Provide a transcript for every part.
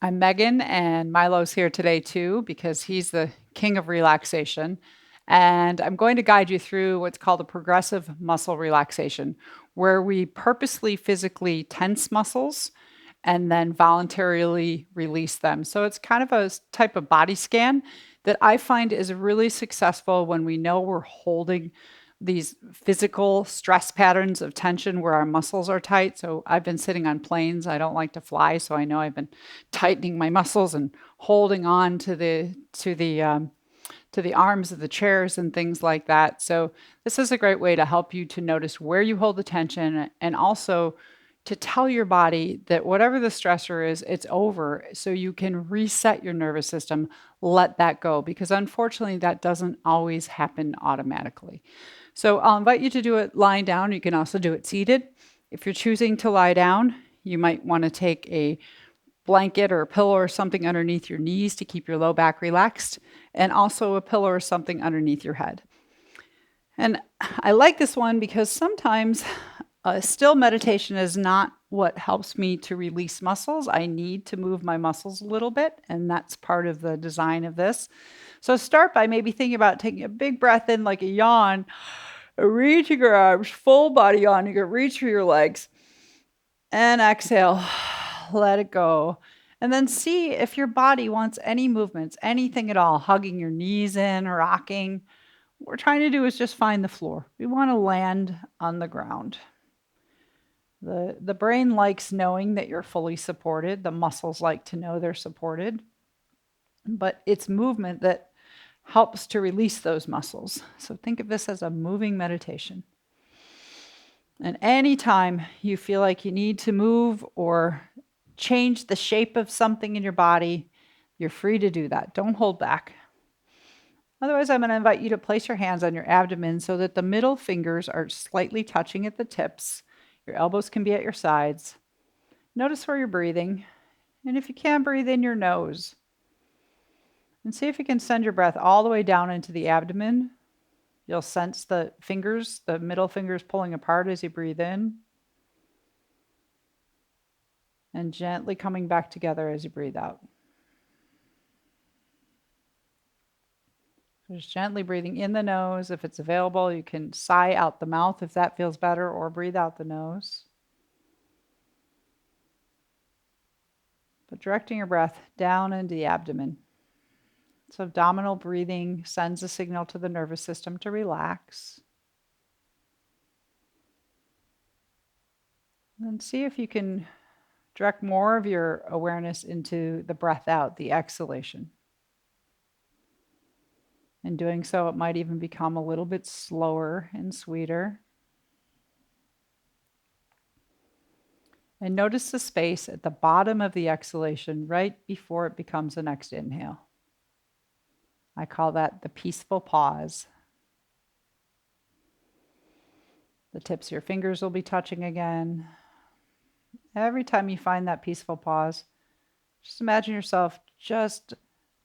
I'm Megan, and Milo's here today too because he's the king of relaxation. And I'm going to guide you through what's called a progressive muscle relaxation, where we purposely physically tense muscles and then voluntarily release them. So it's kind of a type of body scan that I find is really successful when we know we're holding these physical stress patterns of tension where our muscles are tight. So I've been sitting on planes. I don't like to fly, so I know I've been tightening my muscles and holding on to the arms of the chairs and things like that. So this is a great way to help you to notice where you hold the tension and also to tell your body that whatever the stressor is, it's over, so you can reset your nervous system, let that go, because unfortunately that doesn't always happen automatically. So I'll invite you to do it lying down. You can also do it seated. If you're choosing to lie down, you might want to take a blanket or a pillow or something underneath your knees to keep your low back relaxed, and also a pillow or something underneath your head. And I like this one because sometimes still meditation is not what helps me to release muscles. I need to move my muscles a little bit, and that's part of the design of this. So start by maybe thinking about taking a big breath in like a yawn, reaching your arms, full body yawn. You can reach for your legs and exhale. Let it go. And then see if your body wants any movements, anything at all, hugging your knees in, rocking. What we're trying to do is just find the floor. We want to land on the ground. The brain likes knowing that you're fully supported. The muscles like to know they're supported. But it's movement that helps to release those muscles. So think of this as a moving meditation. And anytime you feel like you need to move or change the shape of something in your body, you're free to do that. Don't hold back. Otherwise, I'm going to invite you to place your hands on your abdomen so that the middle fingers are slightly touching at the tips. Your elbows can be at your sides. Notice where you're breathing. And if you can't breathe in your nose, and see if you can send your breath all the way down into the abdomen. You'll sense the fingers, the middle fingers pulling apart as you breathe in, and gently coming back together as you breathe out. So just gently breathing in the nose. If it's available, you can sigh out the mouth if that feels better, or breathe out the nose. But directing your breath down into the abdomen. So abdominal breathing sends a signal to the nervous system to relax. And see if you can direct more of your awareness into the breath out, the exhalation. In doing so, it might even become a little bit slower and sweeter. And notice the space at the bottom of the exhalation right before it becomes the next inhale. I call that the peaceful pause. The tips of your fingers will be touching again. Every time you find that peaceful pause, just imagine yourself just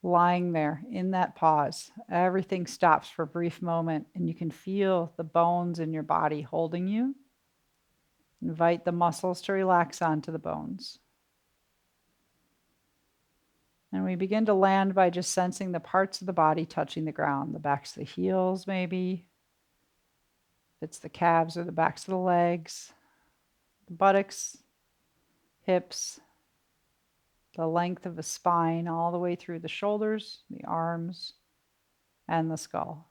lying there in that pause. Everything stops for a brief moment, and you can feel the bones in your body holding you. Invite the muscles to relax onto the bones. And we begin to land by just sensing the parts of the body touching the ground, the backs of the heels maybe, if it's the calves or the backs of the legs, the buttocks, hips, the length of the spine all the way through the shoulders, the arms, and the skull.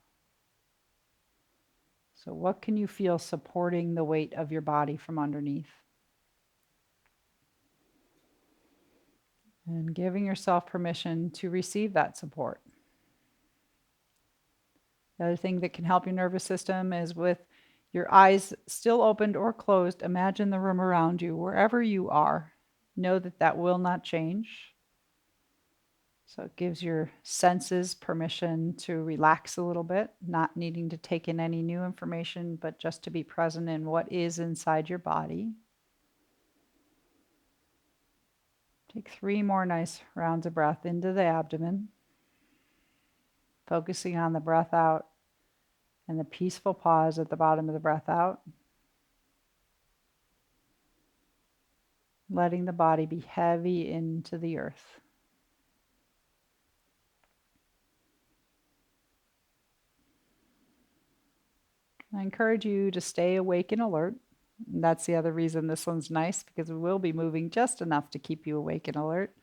So what can you feel supporting the weight of your body from underneath? And giving yourself permission to receive that support. The other thing that can help your nervous system is with your eyes still opened or closed, imagine the room around you, wherever you are. Know that that will not change. So it gives your senses permission to relax a little bit, not needing to take in any new information, but just to be present in what is inside your body. Take 3 more nice rounds of breath into the abdomen, focusing on the breath out and the peaceful pause at the bottom of the breath out. letting the body be heavy into the earth. I encourage you to stay awake and alert. And that's the other reason this one's nice, because we will be moving just enough to keep you awake and alert.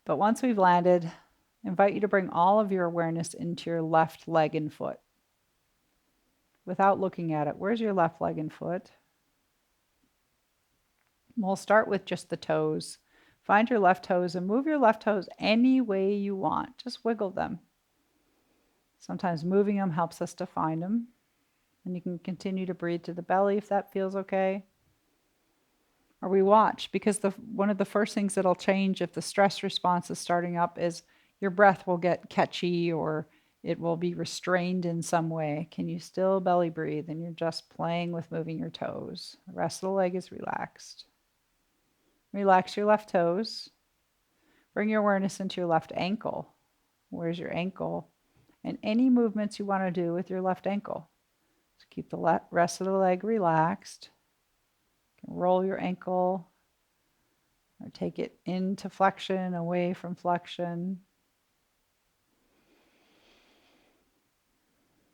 But once we've landed, I invite you to bring all of your awareness into your left leg and foot. Without looking at it, where's your left leg and foot? We'll start with just the toes. Find your left toes and move your left toes any way you want. Just wiggle them. Sometimes moving them helps us to find them. And you can continue to breathe to the belly if that feels okay. Or we watch, because one of the first things that'll change if the stress response is starting up is your breath will get catchy or it will be restrained in some way. Can you still belly breathe? And you're just playing with moving your toes. The rest of the leg is relaxed. Relax your left toes. Bring your awareness into your left ankle. Where's your ankle? And any movements you want to do with your left ankle. So keep the rest of the leg relaxed. You can roll your ankle or take it into flexion, away from flexion.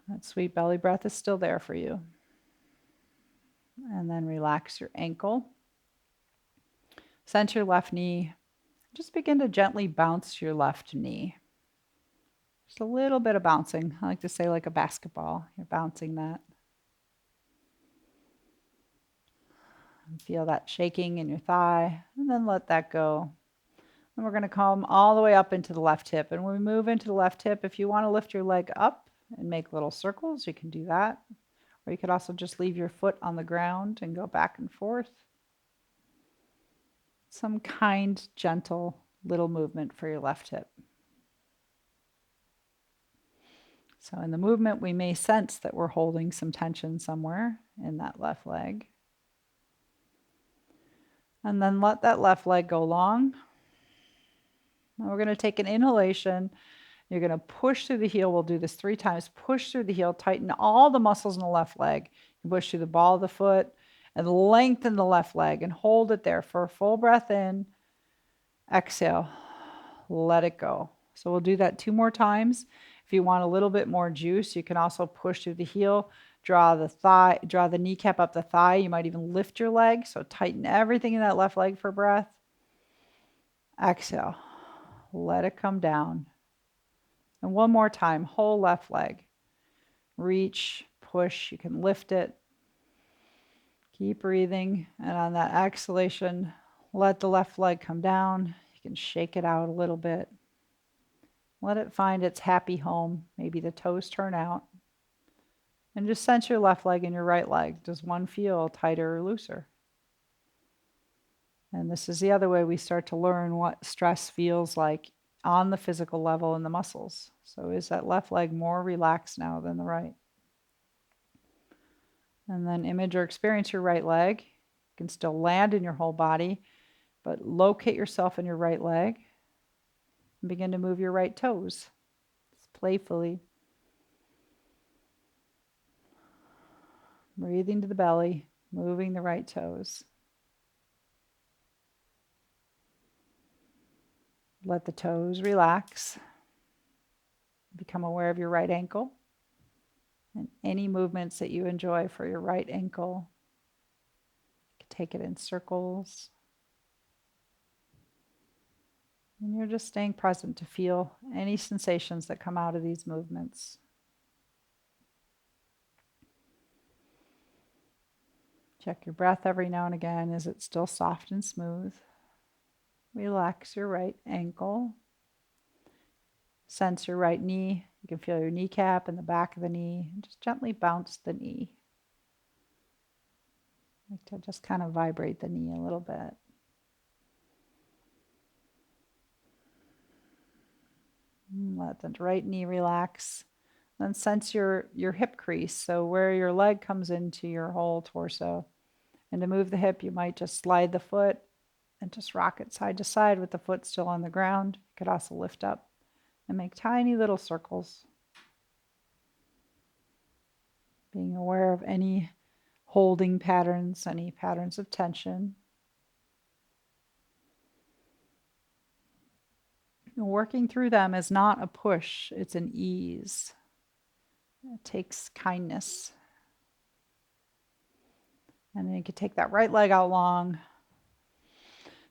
That sweet belly breath is still there for you. And then relax your ankle. Center your left knee. Just begin to gently bounce your left knee. Just a little bit of bouncing. I like to say like a basketball. You're bouncing that. And feel that shaking in your thigh, and then let that go. And we're going to come all the way up into the left hip. And when we move into the left hip, if you want to lift your leg up and make little circles, you can do that. Or you could also just leave your foot on the ground and go back and forth. Some kind, gentle little movement for your left hip. So in the movement, we may sense that we're holding some tension somewhere in that left leg. And then let that left leg go long. Now we're going to take an inhalation. You're going to push through the heel. We'll do this 3 times. Push through the heel, tighten all the muscles in the left leg. You push through the ball of the foot and lengthen the left leg and hold it there for a full breath in. Exhale, let it go. So we'll do that 2 more times. If you want a little bit more juice, you can also push through the heel, draw the kneecap up the thigh. You might even lift your leg. So tighten everything in that left leg for breath. Exhale, let it come down. And one more time, whole left leg. Reach, push, you can lift it. Keep breathing. And on that exhalation, let the left leg come down. You can shake it out a little bit. Let it find its happy home. Maybe the toes turn out. And just sense your left leg and your right leg. Does one feel tighter or looser? And this is the other way we start to learn what stress feels like on the physical level in the muscles. So is that left leg more relaxed now than the right? And then image or experience your right leg. You can still land in your whole body, but locate yourself in your right leg and begin to move your right toes just playfully. Breathing to the belly, moving the right toes. Let the toes relax. Become aware of your right ankle and any movements that you enjoy for your right ankle. You can take it in circles. And you're just staying present to feel any sensations that come out of these movements. Check your breath every now and again. Is it still soft and smooth? Relax your right ankle. Sense your right knee. You can feel your kneecap and the back of the knee. And just gently bounce the knee. Like to just kind of vibrate the knee a little bit. Let the right knee relax. Then sense your hip crease. So where your leg comes into your whole torso. And to move the hip, you might just slide the foot and just rock it side to side with the foot still on the ground. You could also lift up and make tiny little circles. Being aware of any holding patterns, any patterns of tension. Working through them is not a push, it's an ease. It takes kindness. And then you can take that right leg out long.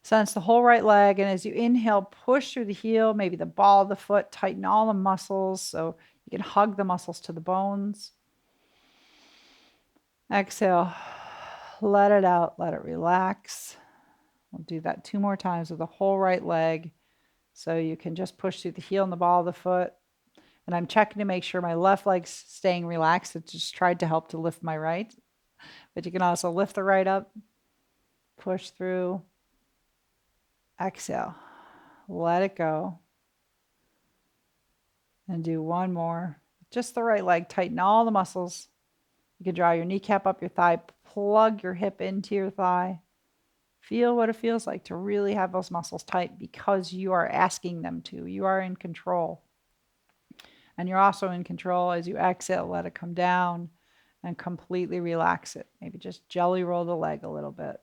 Sense the whole right leg. And as you inhale, push through the heel, maybe the ball of the foot, tighten all the muscles so you can hug the muscles to the bones. Exhale, let it out, let it relax. We'll do that 2 more times with the whole right leg. So you can just push through the heel and the ball of the foot. And I'm checking to make sure my left leg's staying relaxed. It just tried to help to lift my right. But you can also lift the right up, push through, exhale, let it go. And do one more. Just the right leg, tighten all the muscles. You can draw your kneecap up your thigh, plug your hip into your thigh. Feel what it feels like to really have those muscles tight because you are asking them to. You are in control. And you're also in control as you exhale, let it come down and completely relax it. Maybe just jelly roll the leg a little bit.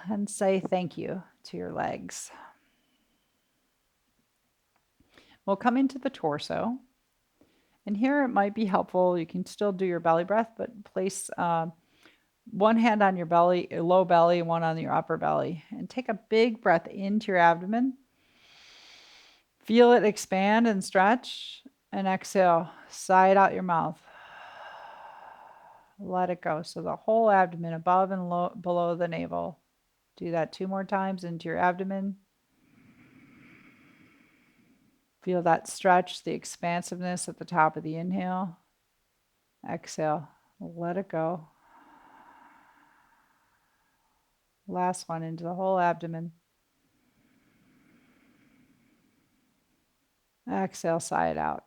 And say thank you to your legs. We'll come into the torso. And here it might be helpful. You can still do your belly breath, but place one hand on your belly, your low belly, and one on your upper belly. And take a big breath into your abdomen. Feel it expand and stretch. And exhale, sigh it out your mouth. Let it go. So the whole abdomen above and below the navel. Do that 2 more times into your abdomen. Feel that stretch, the expansiveness at the top of the inhale. Exhale, let it go. Last one into the whole abdomen. Exhale, sigh it out.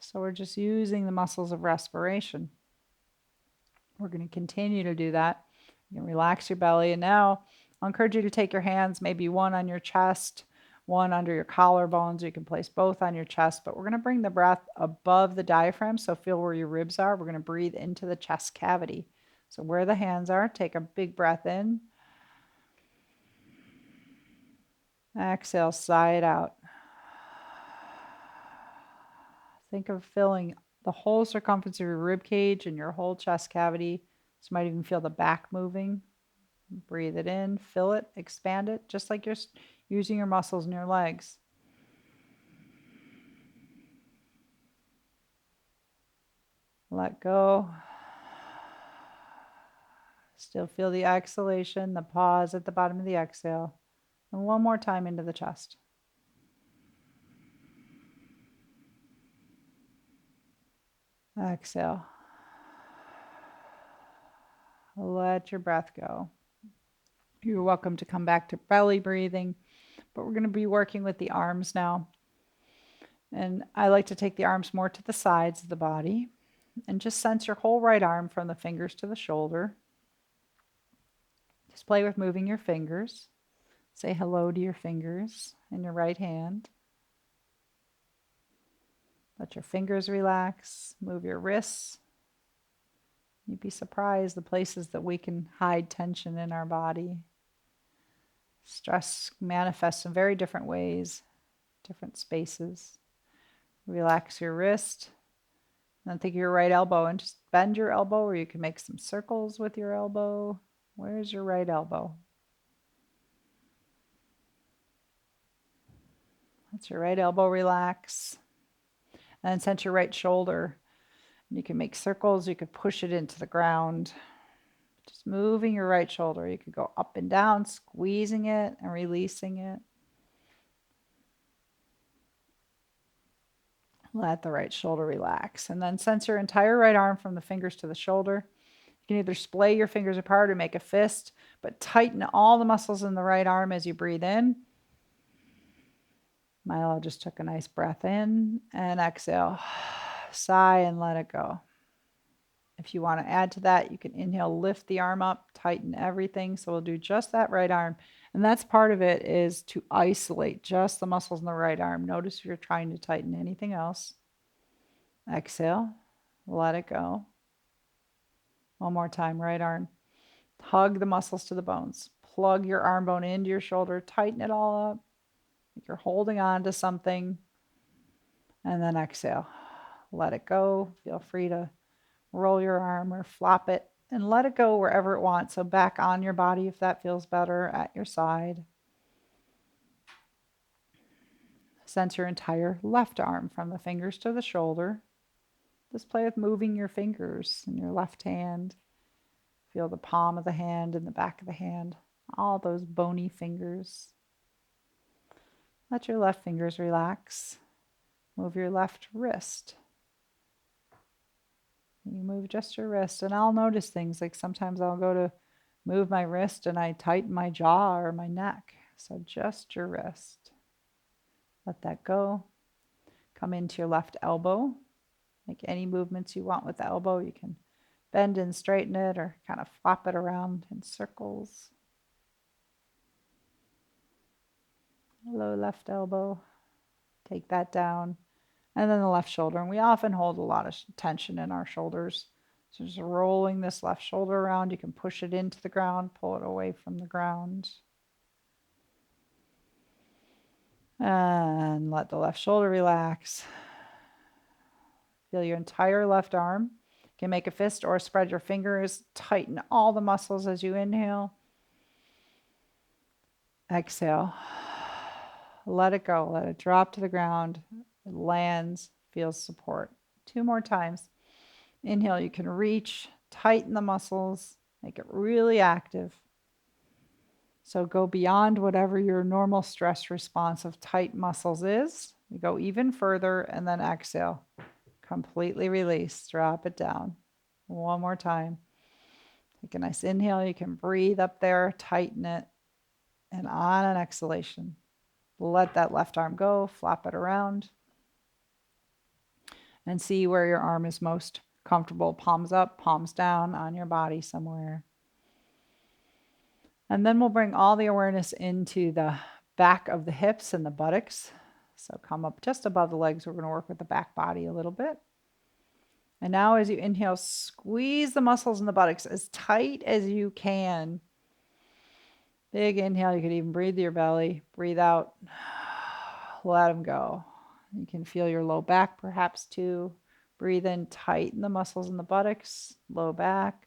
So we're just using the muscles of respiration. We're going to continue to do that. You can relax your belly. And now I'll encourage you to take your hands, maybe one on your chest, one under your collarbones. You can place both on your chest, but we're going to bring the breath above the diaphragm. So feel where your ribs are. We're going to breathe into the chest cavity. So where the hands are, take a big breath in. Exhale, sigh it out. Think of filling the whole circumference of your rib cage and your whole chest cavity. So you might even feel the back moving. Breathe it in, fill it, expand it, just like you're using your muscles in your legs. Let go. Still feel the exhalation, the pause at the bottom of the exhale. And one more time into the chest. Exhale. Let your breath go. You're welcome to come back to belly breathing, but we're going to be working with the arms now. And I like to take the arms more to the sides of the body and just sense your whole right arm from the fingers to the shoulder. Just play with moving your fingers. Say hello to your fingers in your right hand. Let your fingers relax. Move your wrists. You'd be surprised the places that we can hide tension in our body. Stress manifests in very different ways, different spaces. Relax your wrist. Then think of your right elbow and just bend your elbow, or you can make some circles with your elbow. Where's your right elbow? Let your right elbow relax. And then sense your right shoulder. You can make circles. You could push it into the ground. Just moving your right shoulder. You could go up and down, squeezing it and releasing it. Let the right shoulder relax. And then sense your entire right arm from the fingers to the shoulder. You can either splay your fingers apart or make a fist, but tighten all the muscles in the right arm as you breathe in. Milo just took a nice breath in and exhale. Sigh and let it go. If you want to add to that, you can inhale, lift the arm up, tighten everything. So we'll do just that right arm. And that's part of it, is to isolate just the muscles in the right arm. Notice if you're trying to tighten anything else. Exhale, let it go. One more time, right arm. Hug the muscles to the bones. plug your arm bone into your shoulder, tighten it all up, like you're holding on to something, and then exhale. Let it go. Feel free to roll your arm or flop it and let it go wherever it wants. So back on your body if that feels better, at your side. Sense your entire left arm from the fingers to the shoulder. Just play with moving your fingers in your left hand. Feel the palm of the hand and the back of the hand, all those bony fingers. Let your left fingers relax. Move your left wrist. You move just your wrist, and I'll notice things like sometimes I'll go to move my wrist and I tighten my jaw or my neck. So just your wrist. Let that go. Come into your left elbow. Make any movements you want with the elbow. You can bend and straighten it or kind of flop it around in circles. Low left elbow. Take that down. And then the left shoulder. And we often hold a lot of tension in our shoulders. So just rolling this left shoulder around. You can push it into the ground, pull it away from the ground. And let the left shoulder relax. Feel your entire left arm. You can make a fist or spread your fingers. Tighten all the muscles as you inhale. Exhale. Let it go. Let it drop to the ground. It lands. Feels support. 2 more times. Inhale, you can reach, tighten the muscles, make it really active. So go beyond whatever your normal stress response of tight muscles is. You go even further and then exhale. Completely release. Drop it down. 1 more time. Take a nice inhale. You can breathe up there, tighten it. And on an exhalation, let that left arm go, flop it around. And see where your arm is most comfortable. Palms up, palms down on your body somewhere. And then we'll bring all the awareness into the back of the hips and the buttocks. So come up just above the legs. We're going to work with the back body a little bit. And now as you inhale, squeeze the muscles in the buttocks as tight as you can. Big inhale. You can even breathe to your belly. Breathe out. Let them go. You can feel your low back perhaps too. Breathe in, tighten the muscles in the buttocks, low back.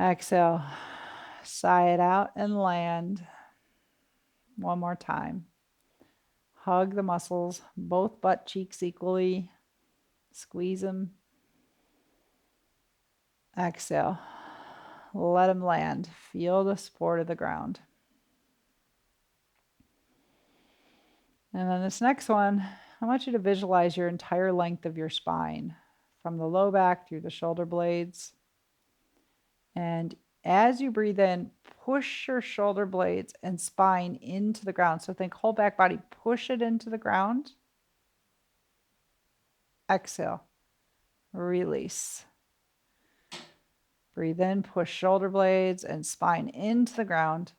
Exhale, sigh it out and land. 1 more time. Hug the muscles, both butt cheeks equally. Squeeze them. Exhale. Let them land. Feel the support of the ground. And then this next one, I want you to visualize your entire length of your spine from the low back through the shoulder blades. And as you breathe in, push your shoulder blades and spine into the ground. So think whole back body, push it into the ground. Exhale, release. Breathe in, push shoulder blades and spine into the ground.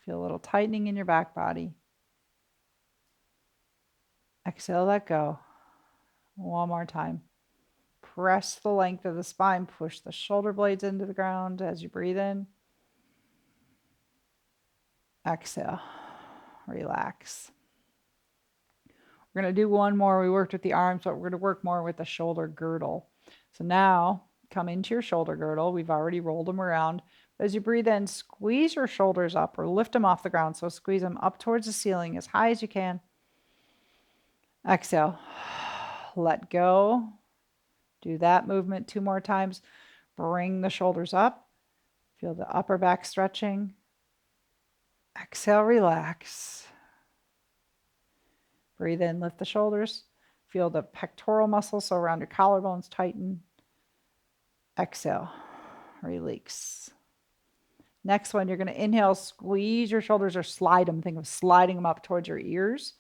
Feel a little tightening in your back body. Exhale, let go. 1 more time. Press the length of the spine, push the shoulder blades into the ground as you breathe in. Exhale, relax. We're going to do one more. We worked with the arms, but we're going to work more with the shoulder girdle. So now come into your shoulder girdle. We've already rolled them around. As you breathe in, squeeze your shoulders up or lift them off the ground. So squeeze them up towards the ceiling as high as you can. Exhale, let go. Do that movement 2 more times. Bring the shoulders up. Feel the upper back stretching. Exhale, relax. Breathe in, lift the shoulders. Feel the pectoral muscles, so around your collarbones tighten. Exhale, release. Next one, you're going to inhale, squeeze your shoulders or slide them. Think of sliding them up towards your ears.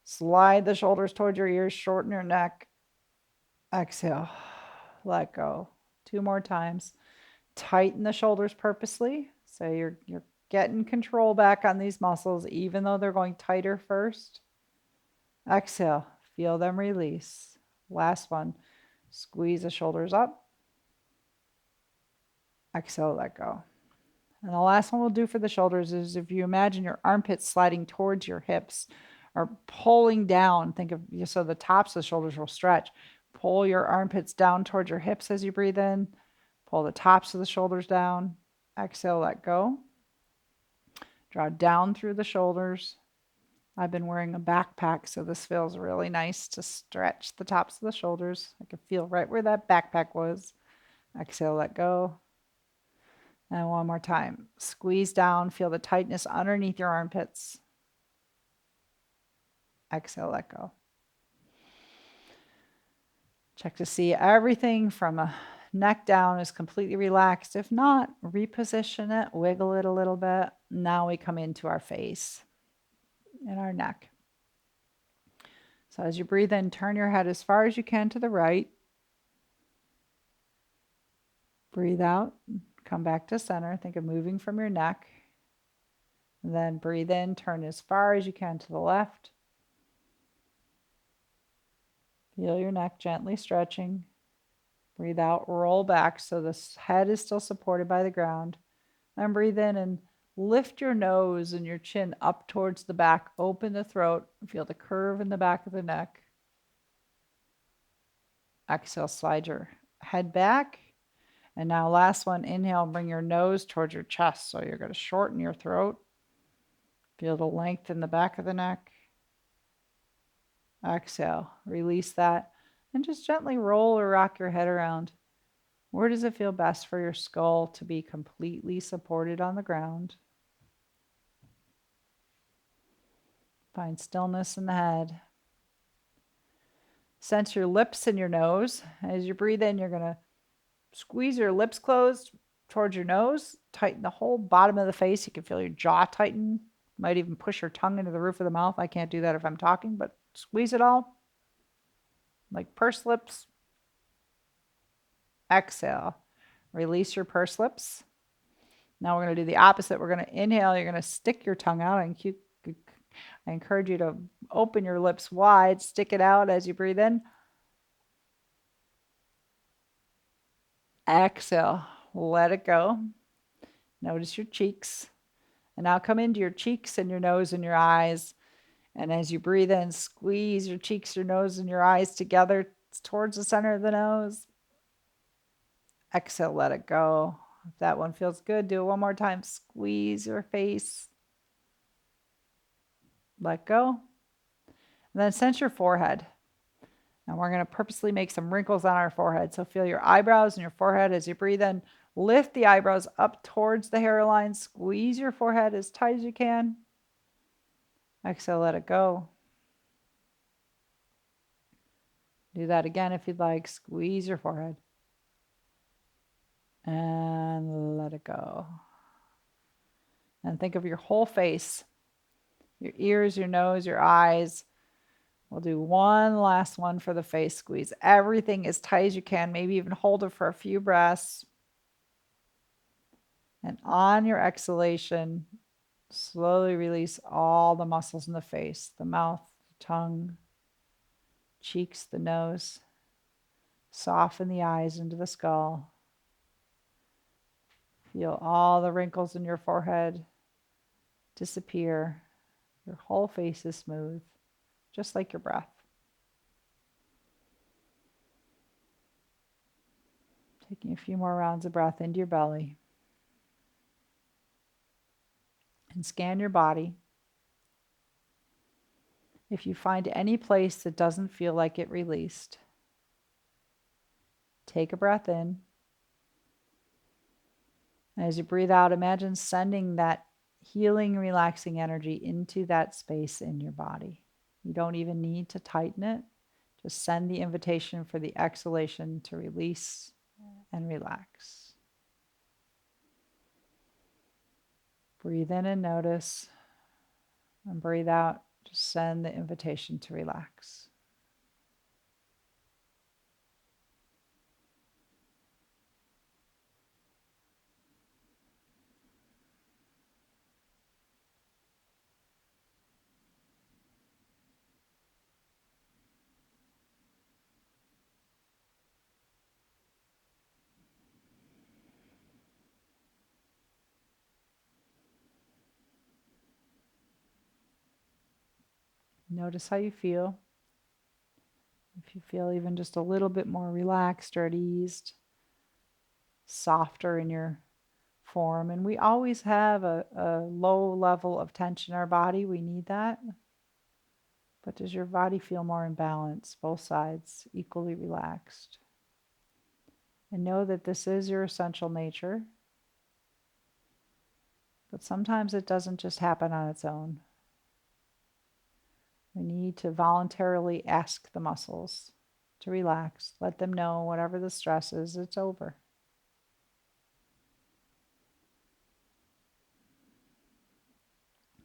Slide the shoulders towards your ears, shorten your neck. Exhale, let go. 2 more times. Tighten the shoulders purposely. So you're getting control back on these muscles, even though they're going tighter first. Exhale, feel them release. Last one, squeeze the shoulders up. Exhale, let go. And the last one we'll do for the shoulders is if you imagine your armpits sliding towards your hips or pulling down, think of so the tops of the shoulders will stretch. Pull your armpits down towards your hips as you breathe in. Pull the tops of the shoulders down. Exhale, let go. Draw down through the shoulders. I've been wearing a backpack, so this feels really nice to stretch the tops of the shoulders. I can feel right where that backpack was. Exhale, let go. And one more time. Squeeze down, feel the tightness underneath your armpits. Exhale, let go. Check to see everything from a neck down is completely relaxed. If not, reposition it, wiggle it a little bit. Now we come into our face and our neck. So as you breathe in, turn your head as far as you can to the right. Breathe out, come back to center. Think of moving from your neck. And then breathe in, turn as far as you can to the left. Feel your neck gently stretching. Breathe out, roll back so the head is still supported by the ground. Then breathe in and lift your nose and your chin up towards the back. Open the throat. Feel the curve in the back of the neck. Exhale, slide your head back. And now last one, inhale, bring your nose towards your chest. So you're going to shorten your throat. Feel the length in the back of the neck. Exhale, release that. And just gently roll or rock your head around. Where does it feel best for your skull to be completely supported on the ground? Find stillness in the head. Sense your lips and your nose. As you breathe in, you're going to squeeze your lips closed towards your nose. Tighten the whole bottom of the face. You can feel your jaw tighten. Might even push your tongue into the roof of the mouth. I can't do that if I'm talking, but squeeze it all. Like pursed lips. Exhale. Release your pursed lips. Now we're going to do the opposite. We're going to inhale. You're going to stick your tongue out. I encourage you to open your lips wide. Stick it out as you breathe in. Exhale. Let it go. Notice your cheeks. And now come into your cheeks and your nose and your eyes. And as you breathe in, squeeze your cheeks, your nose, and your eyes together towards the center of the nose. Exhale, let it go. If that one feels good, do it one more time. Squeeze your face. Let go. And then sense your forehead. And we're going to purposely make some wrinkles on our forehead. So feel your eyebrows and your forehead as you breathe in. Lift the eyebrows up towards the hairline. Squeeze your forehead as tight as you can. Exhale, let it go. Do that again if you'd like. Squeeze your forehead. And let it go. And think of your whole face. Your ears, your nose, your eyes. We'll do one last one for the face. Squeeze everything as tight as you can. Maybe even hold it for a few breaths. And on your exhalation, slowly release all the muscles in the face, the mouth, the tongue, cheeks, the nose. Soften the eyes into the skull. Feel all the wrinkles in your forehead disappear. Your whole face is smooth, just like your breath. Taking a few more rounds of breath into your belly. And scan your body. If you find any place that doesn't feel like it released, take a breath in. As you breathe out, imagine sending that healing, relaxing energy into that space in your body. You don't even need to tighten it. Just send the invitation for the exhalation to release and relax. Breathe in and notice, and breathe out. Just send the invitation to relax. Notice how you feel. If you feel even just a little bit more relaxed or at ease, softer in your form. And we always have a low level of tension in our body. We need that. But does your body feel more in balance, both sides equally relaxed? And know that this is your essential nature. But sometimes it doesn't just happen on its own. We need to voluntarily ask the muscles to relax. Let them know whatever the stress is, it's over.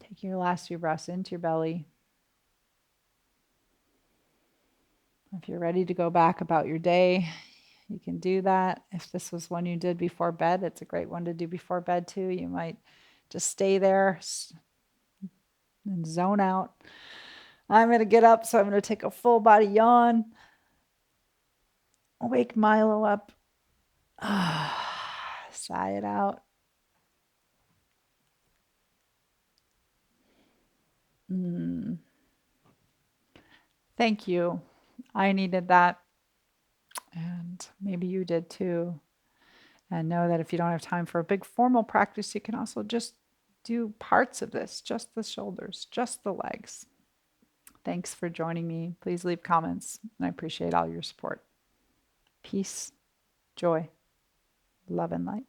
Take your last few breaths into your belly. If you're ready to go back about your day, you can do that. If this was one you did before bed, it's a great one to do before bed too. You might just stay there and zone out. I'm going to get up, so I'm going to take a full body yawn. Wake Milo up. Sigh it out. Thank you. I needed that. And maybe you did too. And know that if you don't have time for a big formal practice, you can also just do parts of this, just the shoulders, just the legs. Thanks for joining me. Please leave comments, and I appreciate all your support. Peace, joy, love, and light.